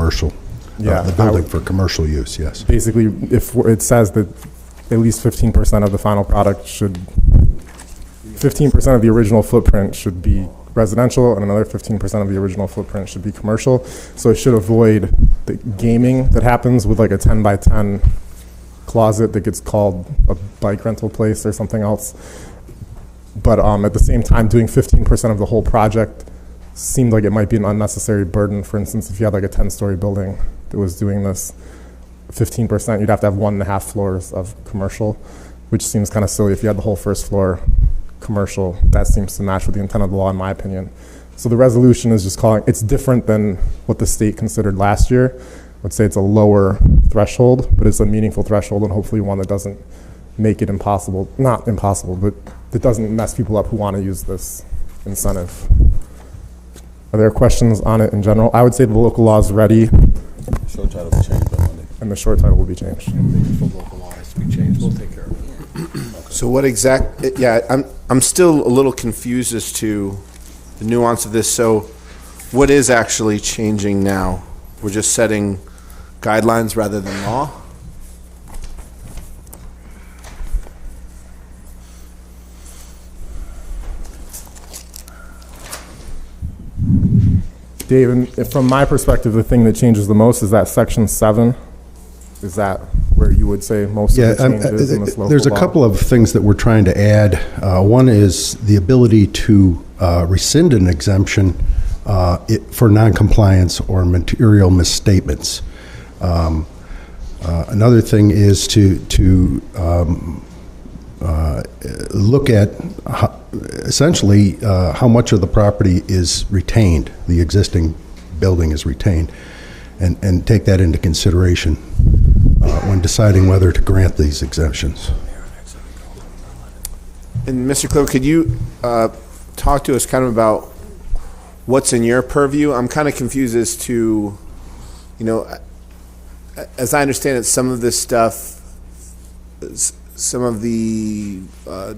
commercial, the building for commercial use, yes. Basically, if it says that at least 15% of the final product should, 15% of the original footprint should be residential, and another 15% of the original footprint should be commercial. So it should avoid the gaming that happens with like a 10 by 10 closet that gets called a bike rental place or something else. But at the same time, doing 15% of the whole project seemed like it might be an unnecessary burden. For instance, if you had like a 10-story building that was doing this 15%, you'd have to have 1.5 floors of commercial, which seems kind of silly. If you had the whole first floor commercial, that seems to match with the intent of the law, in my opinion. So the resolution is just calling, it's different than what the state considered last year. I would say it's a lower threshold, but it's a meaningful threshold, and hopefully one that doesn't make it impossible, not impossible, but that doesn't mess people up who want to use this incentive. Are there questions on it in general? I would say the local law is ready. Short title will change by Monday. And the short title will be changed. The local law has to be changed. We'll take care of it. So what I'm still a little confused as to the nuance of this. So what is actually changing now? We're just setting guidelines rather than law? Dave, and from my perspective, the thing that changes the most is that Section 7. Is that where you would say most of the changes in this local there's a law? couple of things that we're trying to add. One is the ability to rescind an exemption for noncompliance or material misstatements. Another thing is to look at essentially how much of the property is retained, the existing building is retained, and take that into consideration when deciding whether to grant these exemptions. And Mr. Clover, could you talk to us kind of about what's in your purview? I'm kind of confused as to, as I understand it, some of this stuff, some of the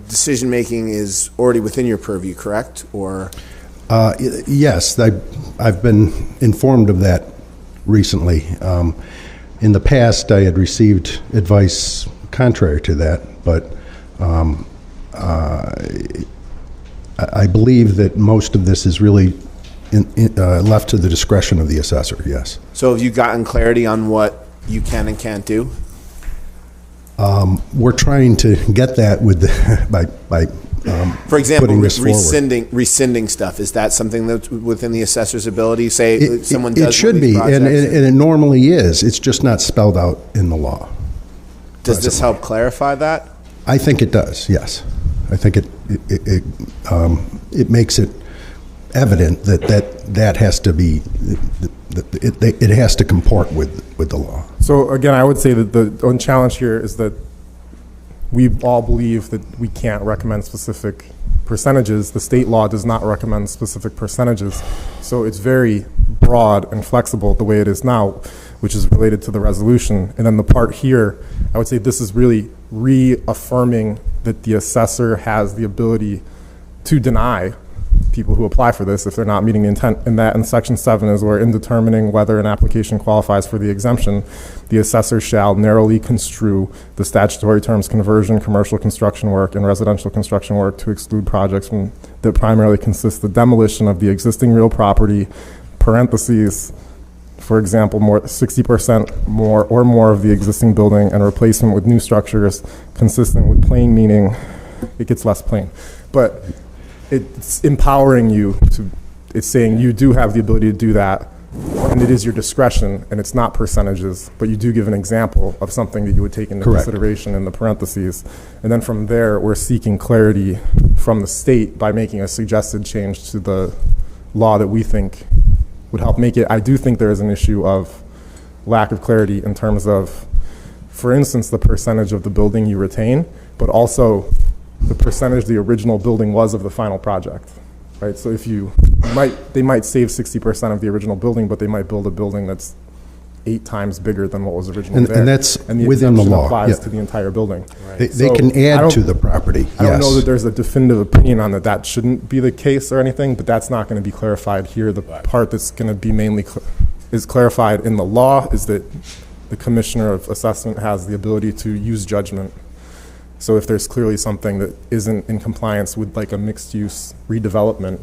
decision-making is already within your purview, correct? Or yes, I've been informed of that recently. In the past, I had received advice contrary to that, but I believe that most of this is really left to the discretion of the assessor, yes. So have you gotten clarity on what you can and can't do? We're trying to get that with by for example, putting this rescinding stuff. Is that something that's within the assessor's ability? Say someone does. It should be, and it normally is. It's just not spelled out in the law. Does this help clarify that? I think it does. Yes, I think it makes it evident that has to be it has to comport with the law. So again, I would say that the one challenge here is that we all believe that we can't recommend specific percentages. The state law does not recommend specific percentages. So it's very broad and flexible the way it is now, which is related to the resolution. And then the part here, I would say this is really reaffirming that the assessor has the ability to deny people who apply for this if they're not meeting the intent. And that in Section 7 is where, in determining whether an application qualifies for the exemption, the assessor shall narrowly construe the statutory terms conversion, commercial construction work, and residential construction work to exclude projects that primarily consist the demolition of the existing real property, parentheses, for example, 60% more or more of the existing building, and replacement with new structures consistent with plain meaning. It gets less plain. But it's empowering you to, it's saying you do have the ability to do that, and it is your discretion, and it's not percentages, but you do give an example of something that you would take into consideration in the parentheses. And then from there, we're seeking clarity from the state by making a suggested change to the law that we think would help make it. I do think there is an issue of lack of clarity in terms of, for instance, the percentage of the building you retain, but also the percentage the original building was of the final project, right? So if they might save 60% of the original building, but they might build a building that's 8 times bigger than what was originally there. And that's the within the law. Applies to the entire building. Right. They can add to the property. I don't know that there's a definitive opinion on that shouldn't be the case or anything, but that's not going to be clarified here. The part that's going to be mainly is clarified in the law is that the Commissioner of Assessment has the ability to use judgment. So if there's clearly something that isn't in compliance with like a mixed-use redevelopment,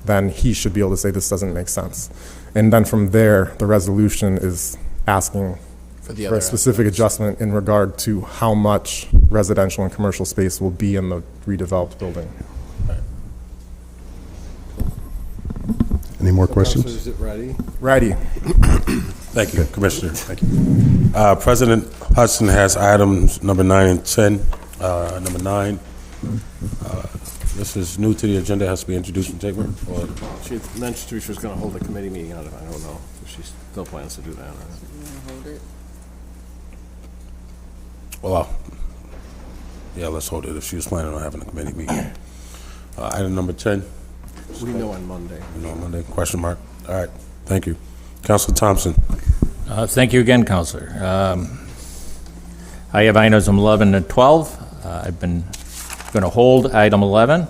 then he should be able to say this doesn't make sense. And then from there, the resolution is asking for a specific adjustment in regard to how much residential and commercial space will be in the redeveloped building. Any more Counselor, questions? is it ready? Ready. Thank you, Commissioner. Thank you. President Hudson has items number 9 and 10. Number 9, this is new to the agenda, has to be introduced and taken. Or She mentioned to me she was going to hold a committee meeting on it. I don't know if she still plans to do that. well, yeah, let's hold it if she was planning on having a committee meeting. Item number 10. We know on Monday. Monday, question mark. All right, thank you. Councilor Thompson. Thank you again, Counselor. I have items 11 and 12. I've been going to hold item 11.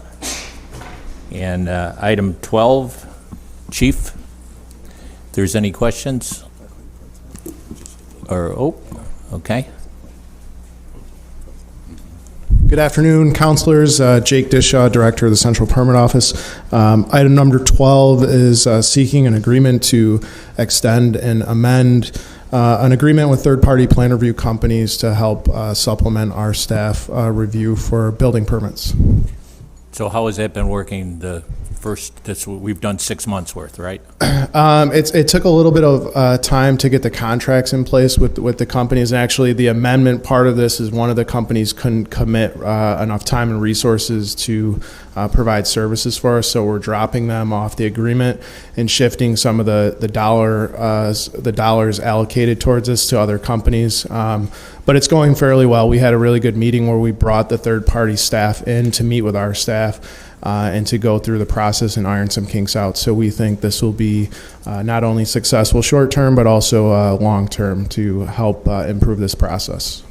And item 12, Chief, if there's any questions? Okay. Good afternoon, councilors. Jake Dishaw, Director of the Central Permit Office. Item number 12 is seeking an agreement to extend and amend an agreement with third-party plan review companies to help supplement our staff review for building permits. So how has that been working? We've done 6 months worth, right? It took a little bit of time to get the contracts in place with the companies. And actually, the amendment part of this is one of the companies couldn't commit enough time and resources to provide services for us. So we're dropping them off the agreement and shifting some of the dollars allocated towards this to other companies. But it's going fairly well. We had a really good meeting where we brought the third-party staff in to meet with our staff and to go through the process and iron some kinks out. So we think this will be not only successful short-term, but also long-term to help improve this process.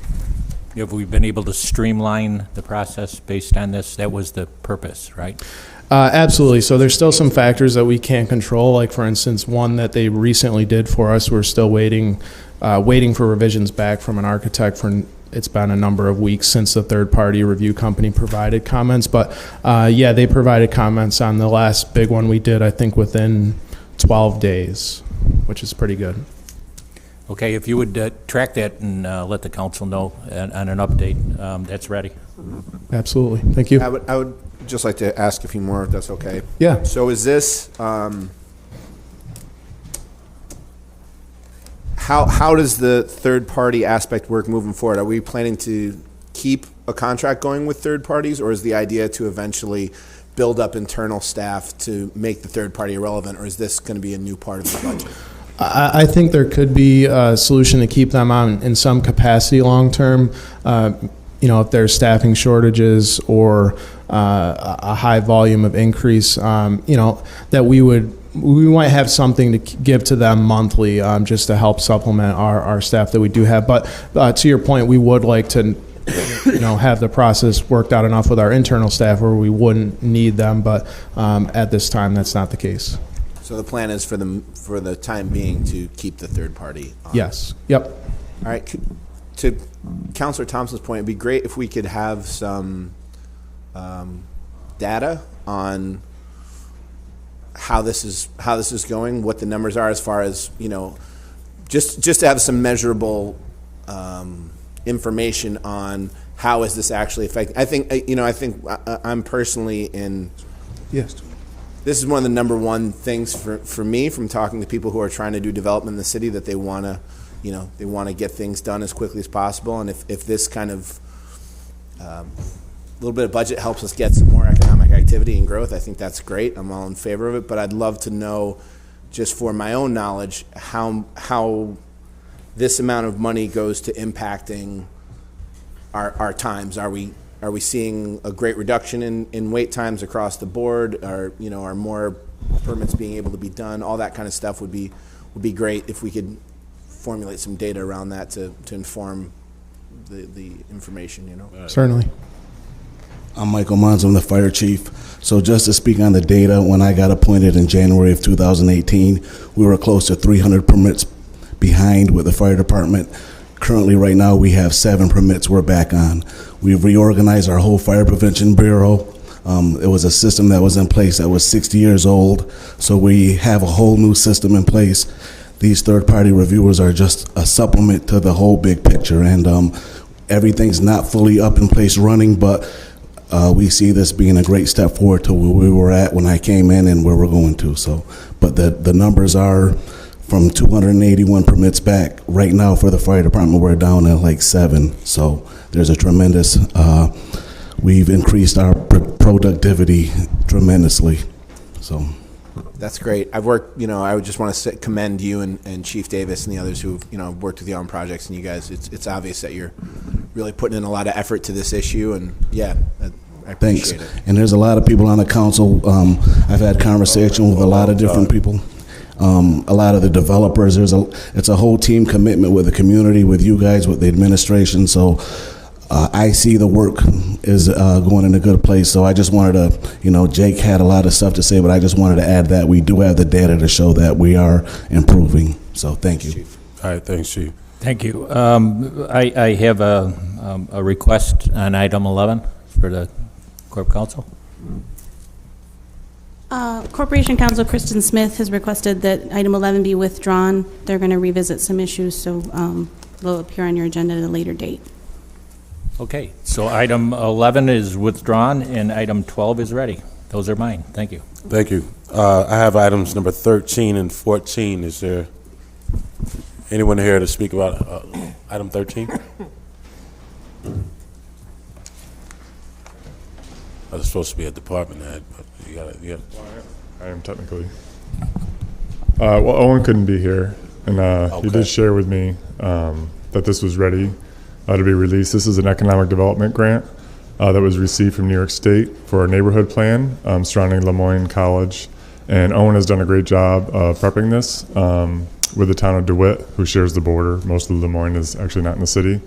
Have we been able to streamline the process based on this? That was the purpose, right? Absolutely. So there's still some factors that we can't control. Like, for instance, one that they recently did for us, we're still waiting for revisions back from an architect it's been a number of weeks since the third-party review company provided comments. But, yeah, they provided comments on the last big one we did, I think, within 12 days, which is pretty good. Okay, if you would track that and let the council know on an update, that's ready. Absolutely. Thank you. I would just like to ask a few more, if that's okay. Yeah. So is this, how does the third-party aspect work moving forward? Are we planning to keep a contract going with third parties, or is the idea to eventually build up internal staff to make the third party irrelevant, or is this going to be a new part of the budget? I think there could be a solution to keep them on in some capacity long-term. If there's staffing shortages or a high volume of increase, that we might have something to give to them monthly just to help supplement our staff that we do have. But to your point, we would like to have the process worked out enough with our internal staff where we wouldn't need them. But at this time, that's not the case. So the plan is for the time being to keep the third party on. Yes. Yep. All right. To Councilor Thompson's point, it'd be great if we could have some data on how this is going, what the numbers are, as far as just to have some measurable information on how is this actually affecting. I think I'm personally in. Yes. This is one of the number one things for me from talking to people who are trying to do development in the city, that they want to get things done as quickly as possible. And if this kind of little bit of budget helps us get some more economic activity and growth, I think that's great. I'm all in favor of it. But I'd love to know, just for my own knowledge, how this amount of money goes to impacting our times. Are we seeing a great reduction in wait times across the board? Are more permits being able to be done? All that kind of stuff would be great if we could formulate some data around that to inform the information. Certainly. I'm Michael Mons, I'm the fire chief. So just to speak on the data, when I got appointed in January of 2018, we were close to 300 permits behind with the fire department. Currently, right now, we have 7 permits we're back on. We've reorganized our whole fire prevention bureau. It was a system that was in place that was 60 years old, so we have a whole new system in place. These third-party reviewers are just a supplement to the whole big picture, and everything's not fully up in place running, but we see this being a great step forward to where we were at when I came in and where we're going to. So, but the numbers are from 281 permits back. Right now for the fire department, we're down at like 7. So there's a tremendous, we've increased our productivity tremendously. So. That's great. I've worked, I would just want to commend you and Chief Davis and the others who've, worked with you on projects, and you guys, it's obvious that you're really putting in a lot of effort to this issue, and yeah, I appreciate it. And there's a lot of people on the council. I've had conversation with a lot of different people. A lot of the developers, it's a whole team commitment with the community, with you guys, with the administration. So I see the work is going in a good place. So I just wanted to, Jake had a lot of stuff to say, but I just wanted to add that we do have the data to show that we are improving. So thank you. All right, thanks, Chief. Thank you. I have a request on item 11 for the Corp Council. Corporation Counsel Kristen Smith has requested that item 11 be withdrawn. They're going to revisit some issues, so they'll appear on your agenda at a later date. Okay, so item 11 is withdrawn and item 12 is ready. Those are mine. Thank you. Thank you. I have items number 13 and 14. Is there anyone here to speak about item 13? I was supposed to be a department head, but you got it. Yeah. I am technically. Well, Owen couldn't be here, and he did share with me that this was ready to be released. This is an economic development grant that was received from New York State for a neighborhood plan surrounding Lemoyne College. And Owen has done a great job of prepping this with the town of DeWitt, who shares the border. Most of Lemoyne is actually not in the city.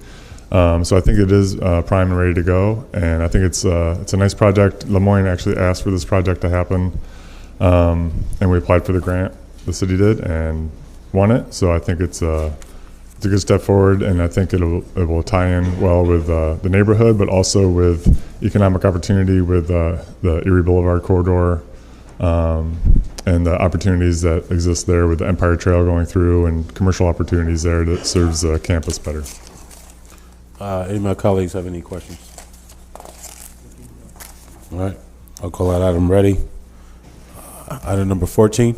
So I think it is prime and ready to go. And I think it's a nice project. Lemoyne actually asked for this project to happen. And we applied for the grant, the city did, and won it. So I think it's a good step forward, and I think it will tie in well with the neighborhood, but also with economic opportunity with the Erie Boulevard corridor and the opportunities that exist there with the Empire Trail going through and commercial opportunities there that serves the campus better. Any of my colleagues have any questions? All right, I'll call that item ready. Item number 14.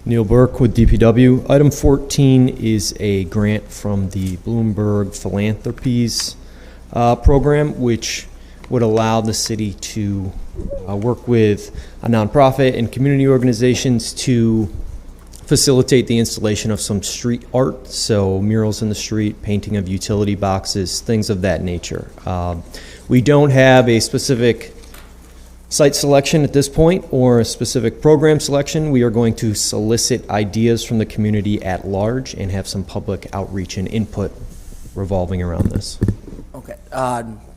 Neil Burke with DPW. Item 14 is a grant from the Bloomberg Philanthropies program, which would allow the city to work with a nonprofit and community organizations to facilitate the installation of some street art, so murals in the street, painting of utility boxes, things of that nature. We don't have a specific site selection at this point or a specific program selection. We are going to solicit ideas from the community at large and have some public outreach and input revolving around this. Okay,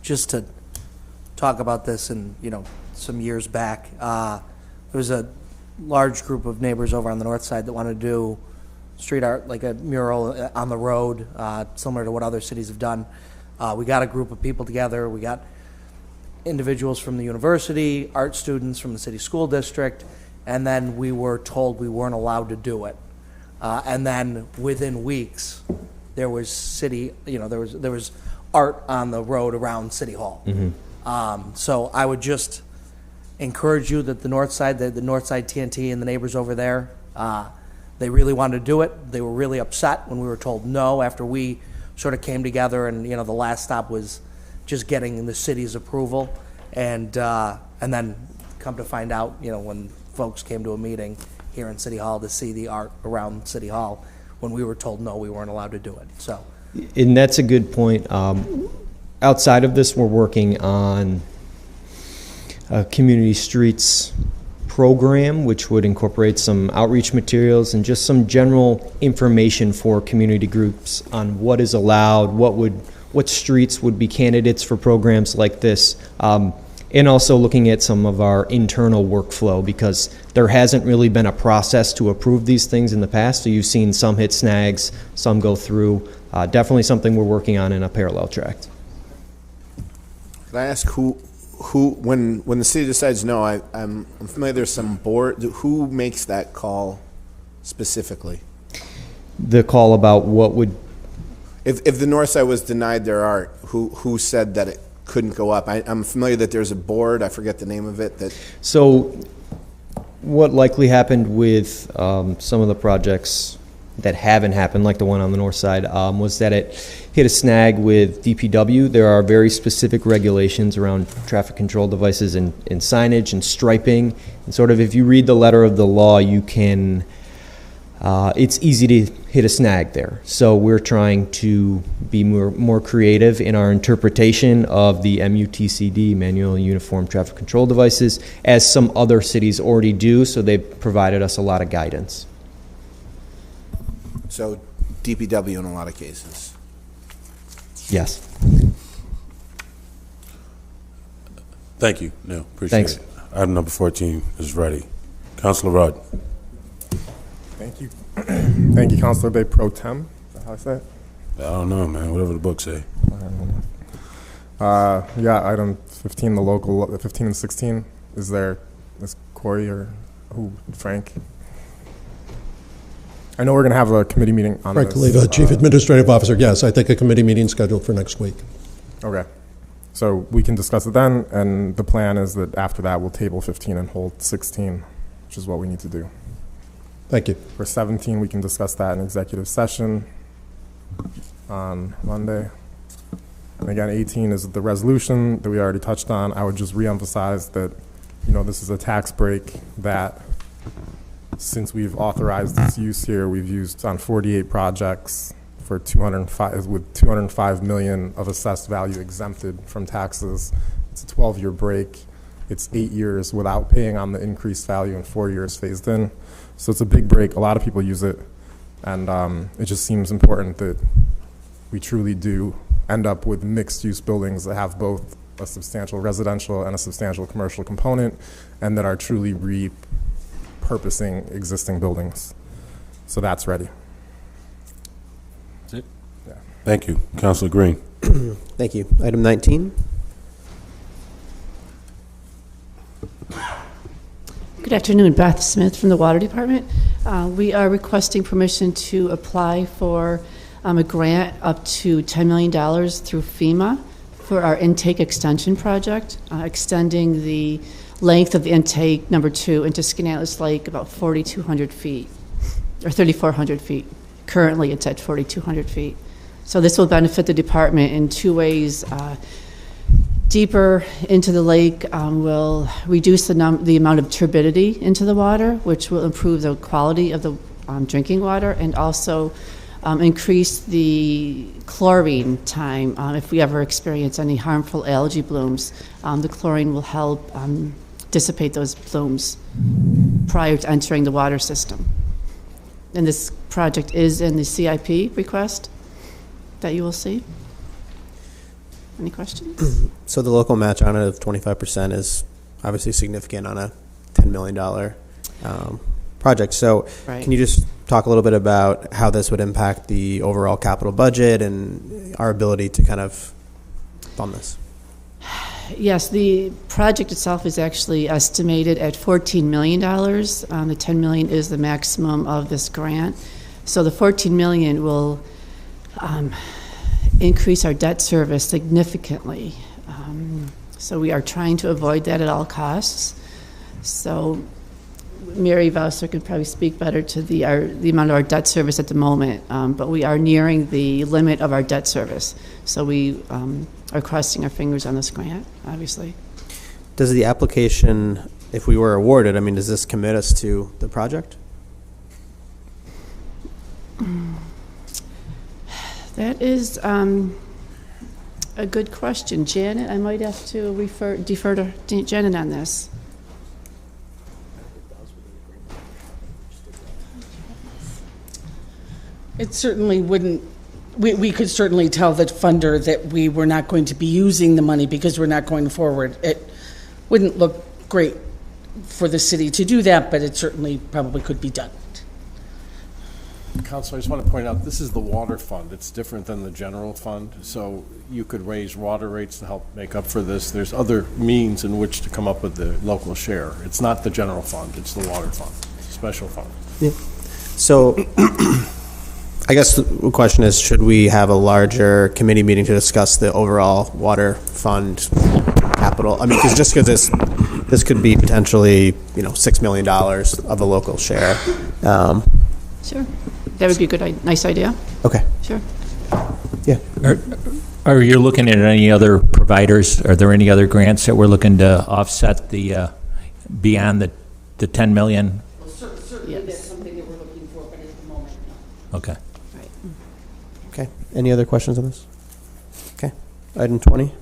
just to talk about this, and some years back, there was a large group of neighbors over on the north side that wanted to do street art, like a mural on the road, similar to what other cities have done. We got a group of people together. We got individuals from the university, art students from the city school district, and then we were told we weren't allowed to do it. And then within weeks, there was there was art on the road around City Hall. Mm-hmm. So I would just encourage you that the north side TNT and the neighbors over there, they really wanted to do it. They were really upset when we were told no after we sort of came together, and the last stop was just getting the city's approval, and then come to find out, when folks came to a meeting here in City Hall to see the art around City Hall, when we were told no, we weren't allowed to do it. So, and that's a good point. Outside of this, we're working on a community streets program, which would incorporate some outreach materials and just some general information for community groups on what is allowed, what streets would be candidates for programs like this, and also looking at some of our internal workflow, because there hasn't really been a process to approve these things in the past. So you've seen some hit snags, some go through. Definitely something we're working on in a parallel track. Can I ask who when the city decides no, I'm familiar there's some board, who makes that call specifically? The call about what would... If the north side was denied their art, who said that it couldn't go up? I'm familiar that there's a board, I forget the name of it, that... So what likely happened with some of the projects that haven't happened, like the one on the north side, was that it hit a snag with DPW. There are very specific regulations around traffic control devices and signage and striping. And sort of if you read the letter of the law, you can, it's easy to hit a snag there. So we're trying to be more creative in our interpretation of the MUTCD, Manual Uniform Traffic Control Devices, as some other cities already do. So they've provided us a lot of guidance. So DPW in a lot of cases. Yes. Thank you, Neil. Appreciate Thanks. it. Item number 14 is ready. Councilor Rudd. Thank you. Thank you, Councilor Bay Pro Tem. Is that how I say it? I don't know, man. Whatever the book say. Yeah, item 15, the local, 15 and 16. Is Corey or who? Frank? I know we're going to have a committee meeting on Frank this. Kaliva, Chief Administrative Officer. Yes, I think a committee meeting scheduled for next week. Okay. So we can discuss it then, and the plan is that after that we'll table 15 and hold 16, which is what we need to do. Thank you. For 17, we can discuss that in executive session on Monday. And again, 18 is the resolution that we already touched on. I would just reemphasize that, this is a tax break that, since we've authorized its use here, we've used on 48 projects for 205 million of assessed value exempted from taxes. It's a 12-year break. It's 8 years without paying on the increased value and 4 years phased in. So it's a big break. A lot of people use it. And it just seems important that we truly do end up with mixed-use buildings that have both a substantial residential and a substantial commercial component, and that are truly repurposing existing buildings. So that's ready. That's it? Yeah. Thank you. Councilor Green. Thank you. Item 19. Good afternoon, Beth Smith from the Water Department. We are requesting permission to apply for a grant up to $10 million through FEMA for our intake extension project, extending the length of the intake number 2 into Skaneateles Lake about 4,200 feet, or 3,400 feet. Currently, it's at 4,200 feet. So this will benefit the department in 2 ways. Deeper into the lake will reduce the amount of turbidity into the water, which will improve the quality of the drinking water, and also increase the chlorine time. If we ever experience any harmful algae blooms, the chlorine will help dissipate those blooms prior to entering the water system. And this project is in the CIP request that you will see. Any questions? So the local match on it of 25% is obviously significant on a $10 million project. So Right. Can you just talk a little bit about how this would impact the overall capital budget and our ability to kind of fund this? Yes, the project itself is actually estimated at $14 million. The $10 million is the maximum of this grant. So the $14 million will increase our debt service significantly. So we are trying to avoid that at all costs. So Mary Vausser could probably speak better to the amount of our debt service at the moment, but we are nearing the limit of our debt service. So we are crossing our fingers on this grant, obviously. Does the application, if we were awarded, does this commit us to the project? That is a good question. Janet, I might have to defer to Janet on this. It certainly wouldn't, we could certainly tell the funder that we were not going to be using the money because we're not going forward. It wouldn't look great for the city to do that, but it certainly probably could be done. Counselor, I just want to point out, this is the water fund. It's different than the general fund, so you could raise water rates to help make up for this. There's other means in which to come up with the local share. It's not the general fund, it's the water fund, it's a special fund. Yeah. So I guess the question is, should we have a larger committee meeting to discuss the overall water fund capital? I mean, because this could be potentially, $6 million of a local share. Sure. That would be a good, nice idea. Okay. Sure. Yeah. Are you looking at any other providers? Are there any other grants that we're looking to offset the, beyond the 10 million? Well, certainly that's something that we're looking for, but at the moment, no. Okay. Right. Okay. Any other questions on this? Okay. Item 20.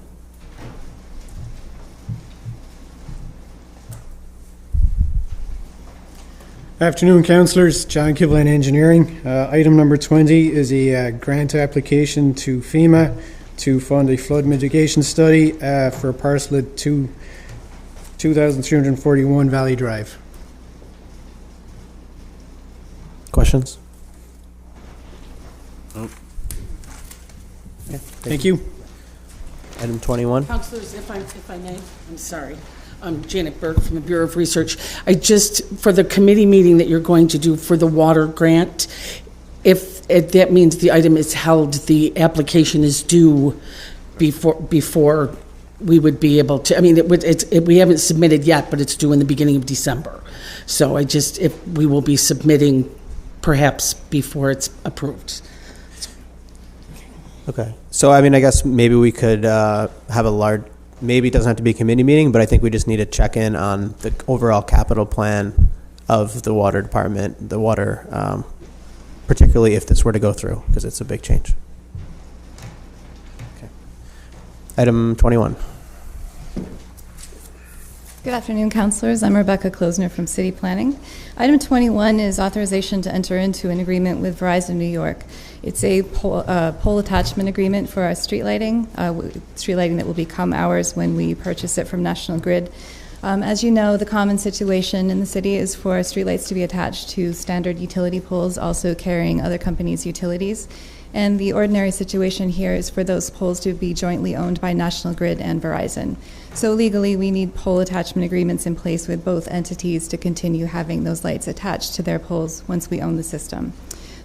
Afternoon, councillors. John Kibline, Engineering. Item number 20 is a grant application to FEMA to fund a flood mitigation study for a parcel at 2341 Valley Drive. Questions? Oh. Yeah, Thank you. Item 21. Councilors, if I may, I'm sorry. I'm Janet Burke from the Bureau of Research. For the committee meeting that you're going to do for the water grant, if that means the item is held, the application is due before we would be able to, I mean, we haven't submitted yet, but it's due in the beginning of December. So if we will be submitting perhaps before it's approved. Okay. So, I mean, I guess maybe we could have maybe it doesn't have to be a committee meeting, but I think we just need to check in on the overall capital plan of the water department, particularly if this were to go through, because it's a big change. Okay. Item 21. Good afternoon, councilors. I'm Rebecca Klosner from City Planning. Item 21 is authorization to enter into an agreement with Verizon New York. It's a pole attachment agreement for our street lighting that will become ours when we purchase it from National Grid. As you know, the common situation in the city is for streetlights to be attached to standard utility poles, also carrying other companies' utilities. And the ordinary situation here is for those poles to be jointly owned by National Grid and Verizon. So legally, we need pole attachment agreements in place with both entities to continue having those lights attached to their poles once we own the system.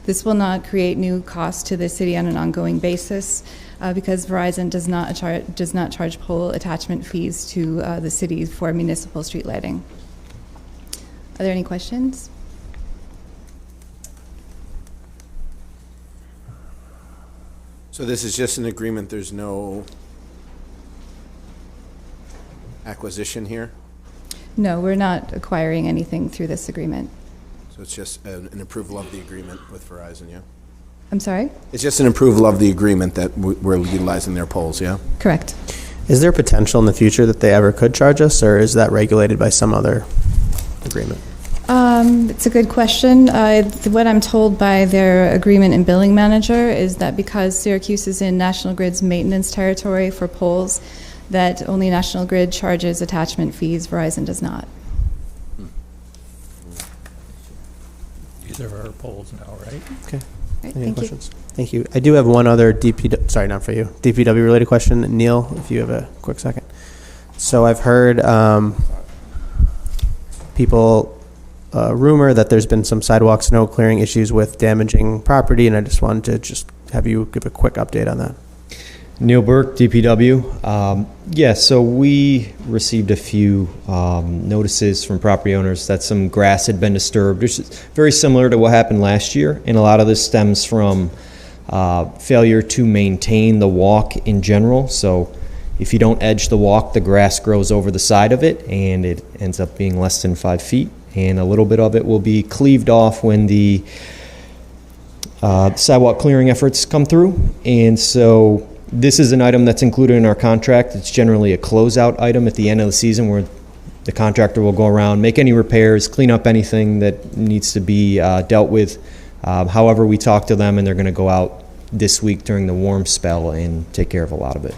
This will not create new costs to the city on an ongoing basis because Verizon does not charge pole attachment fees to the city for municipal street lighting. Are there any questions? So this is just an agreement, there's no acquisition here? No, we're not acquiring anything through this agreement. So it's just an approval of the agreement with Verizon, yeah? I'm sorry? It's just an approval of the agreement that we're utilizing their poles, yeah? Correct. Is there potential in the future that they ever could charge us, or is that regulated by some other agreement? It's a good question. What I'm told by their agreement and billing manager is that because Syracuse is in National Grid's maintenance territory for poles, that only National Grid charges attachment fees, Verizon does not. These are our poles now, right? Okay. Right, Any thank questions? Thank you. I do have one other sorry, not for you, DPW related question. Neil, if you have a quick second. So I've heard people rumor that there's been some sidewalk snow clearing issues with damaging property, and I just wanted to have you give a quick update on that. Neil Burke, DPW. So we received a few notices from property owners that some grass had been disturbed, which is very similar to what happened last year, and a lot of this stems from failure to maintain the walk in general. So if you don't edge the walk, the grass grows over the side of it, and it ends up being less than 5 feet. And a little bit of it will be cleaved off when the sidewalk clearing efforts come through. And so this is an item that's included in our contract. It's generally a closeout item at the end of the season where the contractor will go around, make any repairs, clean up anything that needs to be dealt with However, we talked to them, and they're going to go out this week during the warm spell and take care of a lot of it.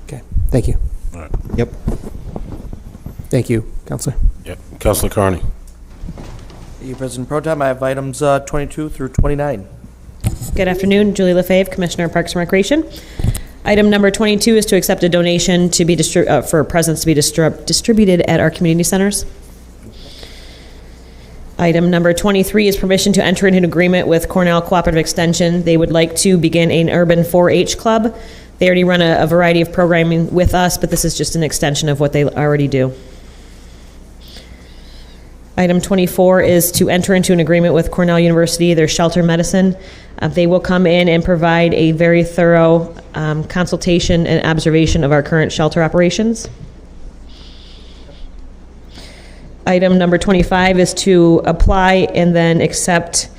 Okay, thank you. All right. Yep. Thank you, Counselor. Yep. Councilor Carney. Thank you, President Pro Tem. I have items 22 through 29. Good afternoon, Julie LaFave, Commissioner of Parks and Recreation. Item number 22 is to accept a donation to be for presents to be distributed at our community centers. Item number 23 is permission to enter into an agreement with Cornell Cooperative Extension. They would like to begin an urban 4-H club. They already run a variety of programming with us, but this is just an extension of what they already do. Item 24 is to enter into an agreement with Cornell University, their shelter medicine. They will come in and provide a very thorough consultation and observation of our current shelter operations. Item number 25 is to apply and then accept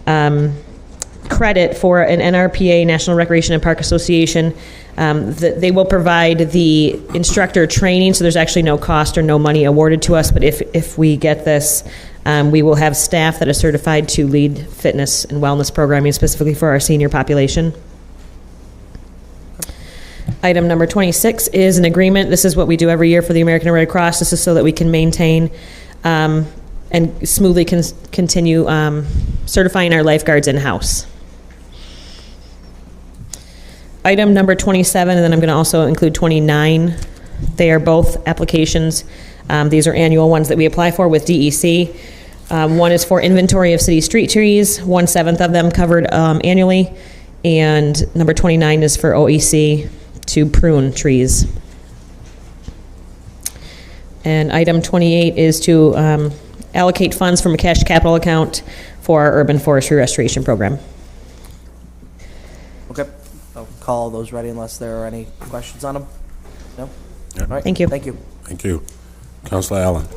credit for an NRPA, National Recreation and Park Association. They will provide the instructor training, so there's actually no cost or no money awarded to us, but if we get this, we will have staff that are certified to lead fitness and wellness programming specifically for our senior population. Item number 26 is an agreement. This is what we do every year for the American Red Cross. This is so that we can maintain and smoothly continue certifying our lifeguards in-house. Item number 27, and then I'm going to also include 29. They are both applications. These are annual ones that we apply for with DEC. One is for inventory of city street trees, 1/7 of them covered annually, and number 29 is for OEC to prune trees. And item 28 is to allocate funds from a cash capital account for our urban forestry restoration program. Okay, I'll call those ready unless there are any questions on them. No? Yep. All right. Thank you. Thank you. Thank you. Councilor Allen.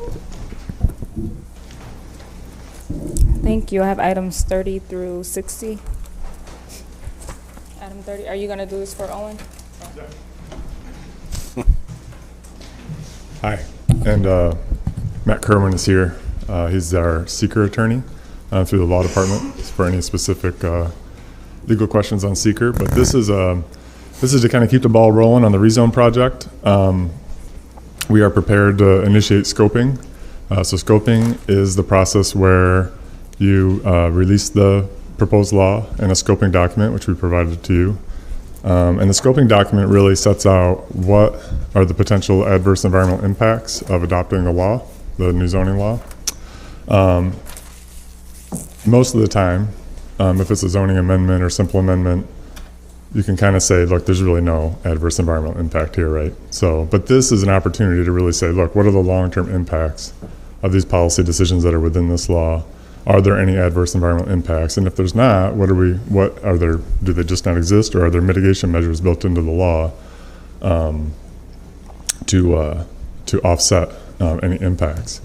Thank you. I have items 30 through 60. Item 30, are you going to do this for Owen? Hi, and Matt Kerwin is here. He's our seeker attorney through the law department for any specific legal questions on seeker. But this is to kind of keep the ball rolling on the rezone project. We are prepared to initiate scoping. So scoping is the process where you release the proposed law in a scoping document, which we provided to you. And the scoping document really sets out what are the potential adverse environmental impacts of adopting the law, the new zoning law. Most of the time, if it's a zoning amendment or simple amendment, you can kind of say, look, there's really no adverse environmental impact here, right? So, but this is an opportunity to really say, look, what are the long-term impacts of these policy decisions that are within this law? Are there any adverse environmental impacts? And if there's not, do they just not exist, or are there mitigation measures built into the law to offset any impacts?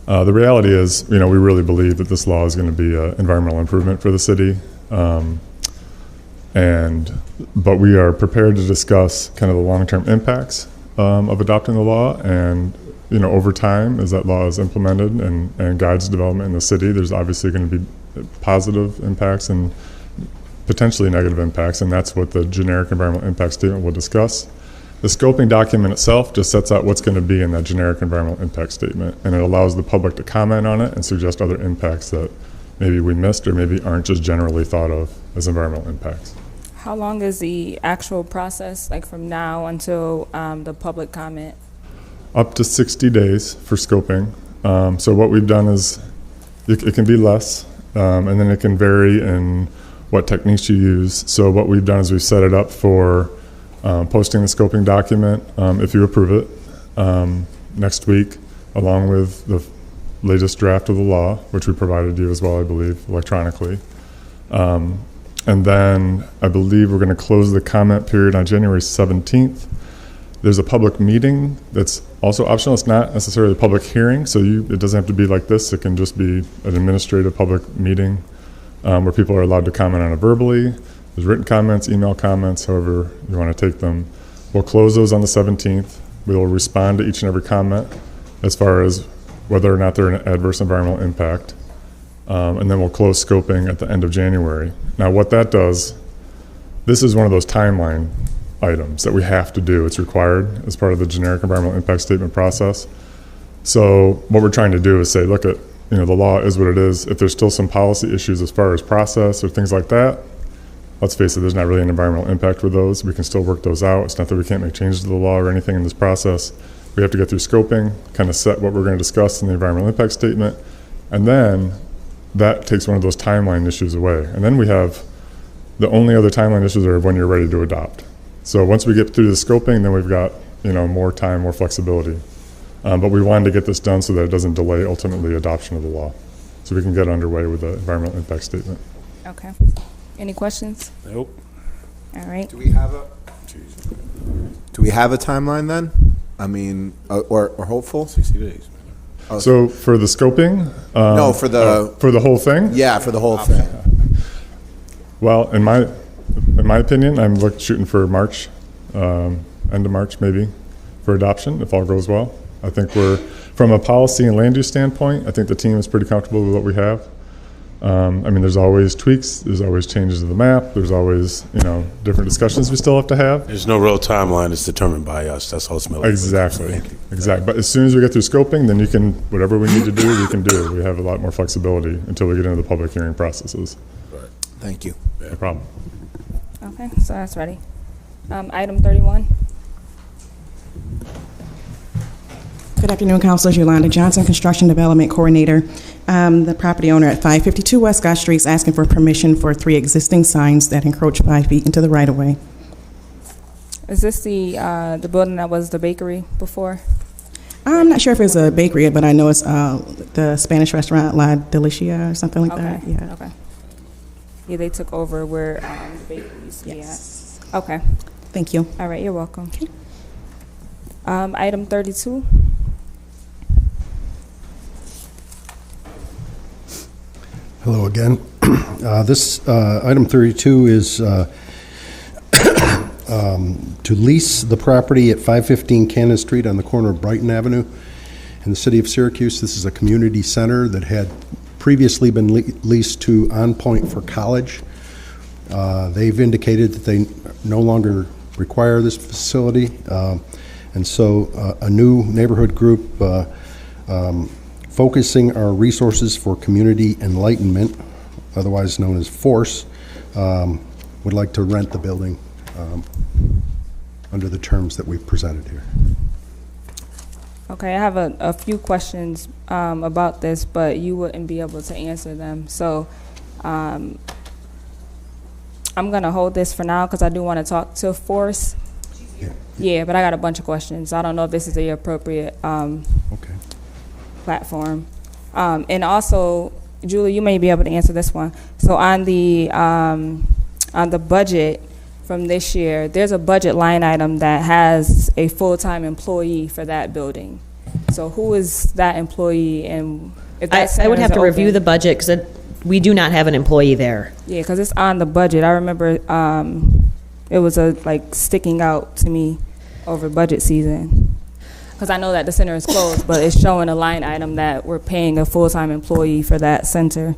The reality is, we really believe that this law is going to be an environmental improvement for the city. But we are prepared to discuss kind of the long-term impacts of adopting the law, and over time, as that law is implemented and guides development in the city, there's obviously going to be positive impacts and potentially negative impacts, and that's what the generic environmental impact statement will discuss. The scoping document itself just sets out what's going to be in that generic environmental impact statement, and it allows the public to comment on it and suggest other impacts that maybe we missed or maybe aren't just generally thought of as environmental impacts. How long is the actual process, like from now until the public comment? Up to 60 days for scoping. So what we've done is it can be less, and then it can vary in what techniques you use. So what we've done is we've set it up for posting the scoping document, if you approve it, next week, along with the latest draft of the law, which we provided you as well, I believe, electronically. And then I believe we're going to close the comment period on January 17th. There's a public meeting that's also optional. It's not necessarily a public hearing, so it doesn't have to be like this. It can just be an administrative public meeting where people are allowed to comment on it verbally. There's written comments, email comments, however you want to take them. We'll close those on the 17th. We will respond to each and every comment as far as whether or not they're an adverse environmental impact. and then we'll close scoping at the end of January. Now, what that does, this is one of those timeline items that we have to do. It's required as part of the generic environmental impact statement process. So what we're trying to do is say, look at, the law is what it is. If there's still some policy issues as far as process or things like that, let's face it, there's not really an environmental impact with those. We can still work those out. It's not that we can't make changes to the law or anything in this process. We have to get through scoping, kind of set what we're going to discuss in the environmental impact statement, and then that takes one of those timeline issues away. And then we have the only other timeline issues are when you're ready to adopt. So once we get through the scoping, then we've got more time, more flexibility. But we wanted to get this done so that it doesn't delay ultimately adoption of the law, so we can get underway with the environmental impact statement. Okay. Any questions? Nope. All right. Do we have a timeline then? I mean, or hopeful? 60 days. So for the scoping? No, for the whole thing? Yeah, for the whole thing. Well, in my opinion, I'm shooting for March, end of March maybe, for adoption, if all goes well. I think from a policy and land use standpoint, I think the team is pretty comfortable with what we have. There's always tweaks, there's always changes to the map, there's always, different discussions we still have to have. There's no real timeline. It's determined by us. That's ultimately. Exactly. Exactly. But as soon as we get through scoping, then whatever we need to do, we can do. We have a lot more flexibility until we get into the public hearing processes. Right. Thank you. No problem. Okay, so that's ready. Item 31. Good afternoon, Councilors. Yolanda Johnson, Construction Development Coordinator. The property owner at 552 West Scott Street is asking for permission for 3 existing signs that encroach 5 feet into the right-of-way. Is this the building that was the bakery before? I'm not sure if it's a bakery, but I know it's the Spanish restaurant La Delicia or something like that. Yeah. Okay. Yeah, they took over where the bakery used to be at. Okay. Thank you. All right, you're welcome. Okay. Item 32. Hello again. This item 32 is to lease the property at 515 Cannon Street on the corner of Brighton Avenue in the city of Syracuse. This is a community center that had previously been leased to On Point for College. They've indicated that they no longer require this facility, and so a new neighborhood group focusing our resources for community enlightenment, otherwise known as FORCE, would like to rent the building under the terms that we've presented here. Okay, I have a few questions about this, but you wouldn't be able to answer them. So I'm going to hold this for now because I do want to talk to FORCE. Yeah, but I got a bunch of questions. I don't know if this is the appropriate platform. And also, Julie, you may be able to answer this one. So on the budget from this year, there's a budget line item that has a full-time employee for that building. So who is that employee, and if that I would have to review the budget because we do not have an employee there. Yeah, because it's on the budget. I remember it was sticking out to me over budget season. Because I know that the center is closed, but it's showing a line item that we're paying a full-time employee for that center.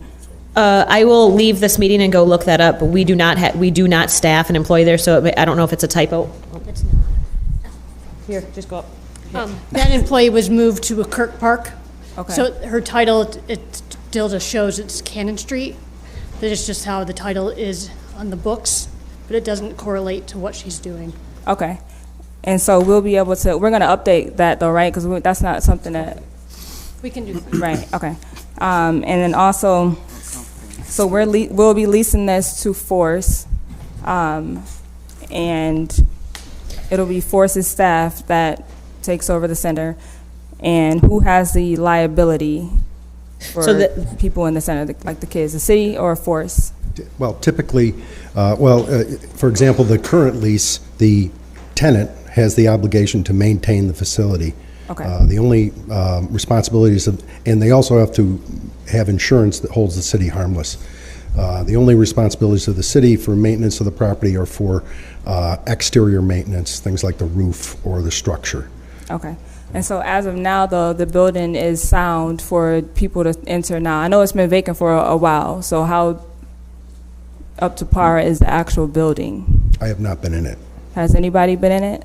I will leave this meeting and go look that up, but we do not staff an employee there, so I don't know if it's a typo. It's not. Here, just go up. That employee was moved to a Kirk Park. Okay. So her title, it still just shows it's Cannon Street. That is just how the title is on the books, but it doesn't correlate to what she's doing. Okay. And so we're going to update that though, right? Because that's not something that we can do. Right, okay. And then also, so we'll be leasing this to FORCE, and it'll be FORCE's staff that takes over the center. And who has the liability for people in the center, like the kids, the city or FORCE? Well, typically, for example, the current lease, the tenant has the obligation to maintain the facility. Okay. The only responsibilities, and they also have to have insurance that holds the city harmless. The only responsibilities of the city for maintenance of the property are for exterior maintenance, things like the roof or the structure. Okay. And so as of now, the building is sound for people to enter now. I know it's been vacant for a while, so how up to par is the actual building? I have not been in it. Has anybody been in it?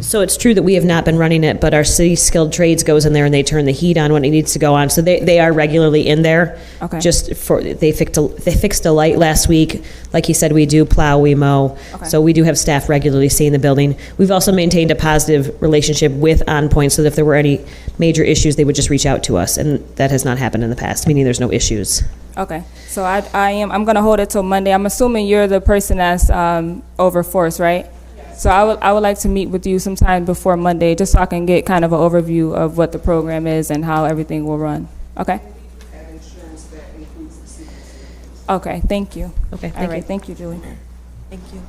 So it's true that we have not been running it, but our city skilled trades goes in there and they turn the heat on when it needs to go on. So they are regularly in there. Okay. Just for, they fixed a light last week. Like he said, we do plow, we mow. Okay. So we do have staff regularly seeing the building. We've also maintained a positive relationship with On Point, so that if there were any major issues, they would just reach out to us. And that has not happened in the past, meaning there's no issues. Okay, so I'm gonna hold it till Monday. I'm assuming you're the person that's over Force, right? So I would like to meet with you sometime before Monday, just so I can get kind of an overview of what the program is and how everything will run. Okay? Okay, thank you. Okay, all right, thank you, Julie. Thank you.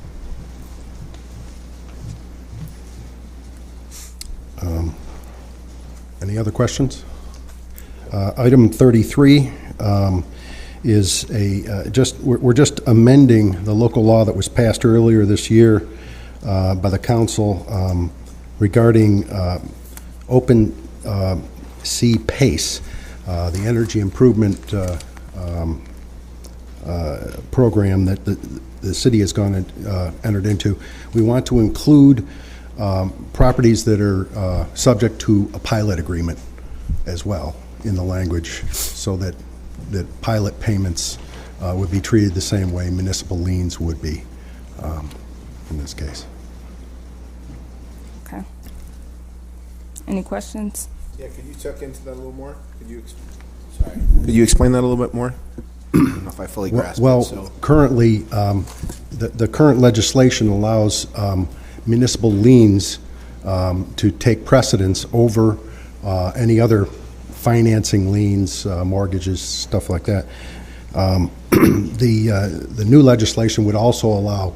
Any other questions? Item 33 is we're just amending the local law that was passed earlier this year by the council regarding open sea PACE, the energy improvement program that the city has entered into. We want to include properties that are subject to a pilot agreement as well in the language, so that pilot payments would be treated the same way municipal liens would be in this case. Okay. Any questions? Yeah, could you tuck into that a little more? Could you explain that a little bit more? I don't know if I fully grasp Well, it. So. currently, the current legislation allows municipal liens to take precedence over any other financing liens, mortgages, stuff like that. The new legislation would also allow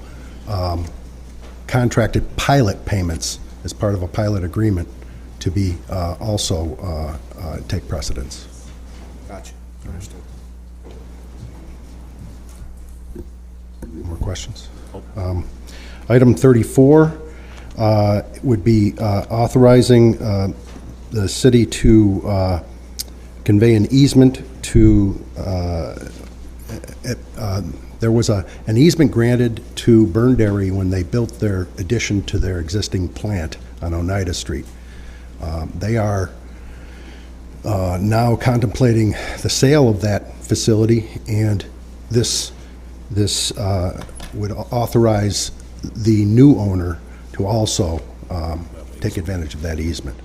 contracted pilot payments as part of a pilot agreement to be also take precedence. Gotcha. Understood. More questions? Item 34 would be authorizing the city to convey an easement to, there was an easement granted to Burnderry when they built their addition to their existing plant on Oneida Street. They are now contemplating the sale of that facility, and this would authorize the new owner to also take advantage of that easement.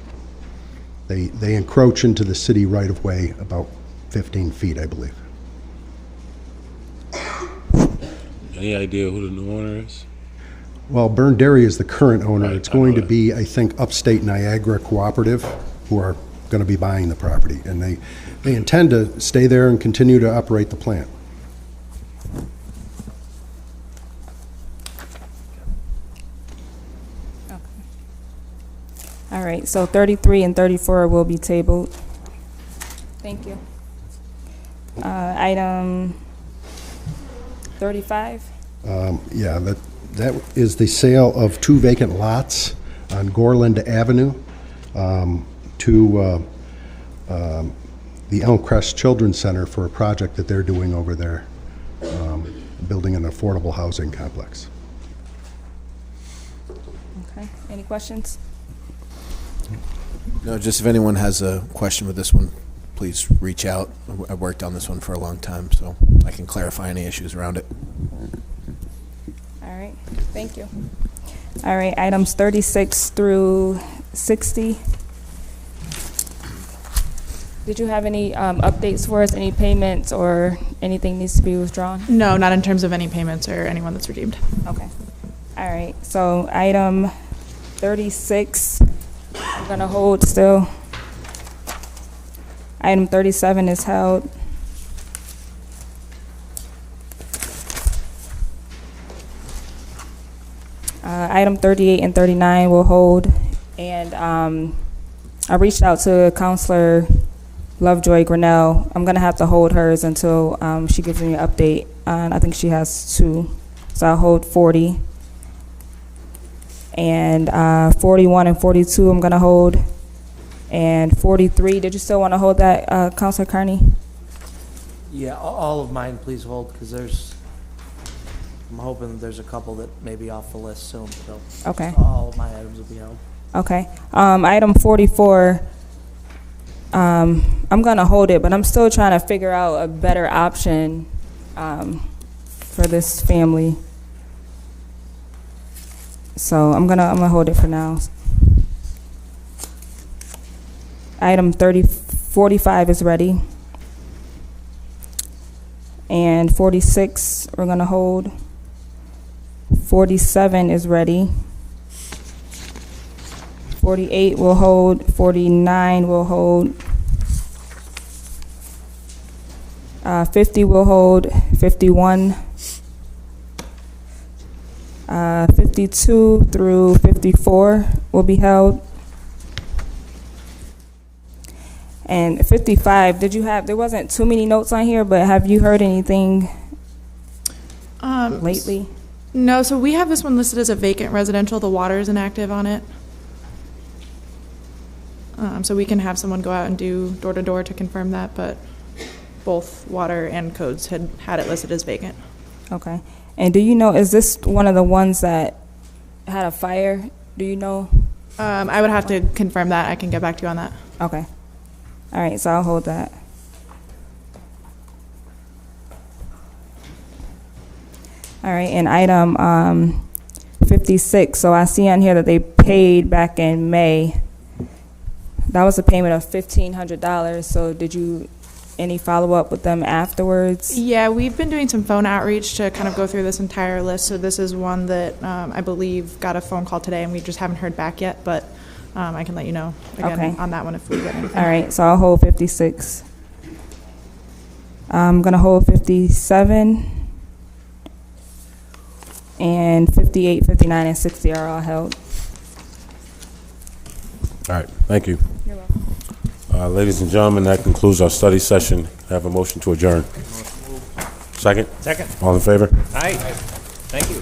They encroach into the city right-of-way about 15 feet, I believe. Any idea who the new owner is? Well, Burnderry is the current owner. Right, It's going to be, I think, Upstate Niagara Cooperative, who are going to be buying the property. And they intend to stay there and continue to operate the plant. All right, so 33 and 34 will be tabled. Thank you. Item 35? Yeah, that is the sale of 2 vacant lots on Gorland Avenue to the Elmcrest Children's Center for a project that they're doing over there, building an affordable housing complex. Okay, any questions? No, just if anyone has a question with this one, please reach out. I worked on this one for a long time, so I can clarify any issues around it. All right, thank you. All right, items 36 through 60. Did you have any updates for us, any payments or anything needs to be withdrawn? No, not in terms of any payments or anyone that's redeemed. Okay. All right, so item 36, I'm gonna hold still. Item 37 is held. Item 38 and 39 will hold. And I reached out to Counselor Lovejoy Grinnell. I'm gonna have to hold hers until she gives me an update. And I think she has 2. So I'll hold 40. And 41 and 42 I'm going to hold. And 43, did you still want to hold that, Counselor Carney? Yeah, all of mine, please hold, because I'm hoping there's a couple that may be off the list soon, so. Okay. All of my items will be held. Okay. Item 44, I'm going to hold it, but I'm still trying to figure out a better option for this family. So I'm gonna hold it for now. Item 45 is ready. And 46 we're gonna hold. 47 is ready. 48 will hold. 49 will hold. 50 will hold. 51. 52 through 54 will be held. And 55, there wasn't too many notes on here, but have you heard anything lately? No, so we have this one listed as a vacant residential. The water is inactive on it. So we can have someone go out and do door-to-door to confirm that, but both water and codes had it listed as vacant. Okay. And do you know, is this one of the ones that had a fire? Do you know? I would have to confirm that. I can get back to you on that. Okay. All right, so I'll hold that. All right, and item 56. So I see on here that they paid back in May. That was a payment of $1,500. So did you any follow-up with them afterwards? Yeah, we've been doing some phone outreach to kind of go through this entire list. So this is one that I believe got a phone call today, and we just haven't heard back yet. But I can let you know again on that one if we get anything. All right, so I'll hold 56. I'm going to hold 57. And 58, 59, and 60 are all held. All right, thank you. You're welcome. Ladies and gentlemen, that concludes our study session. I have a motion to adjourn. Second? Second. All in favor? Aye. Thank you.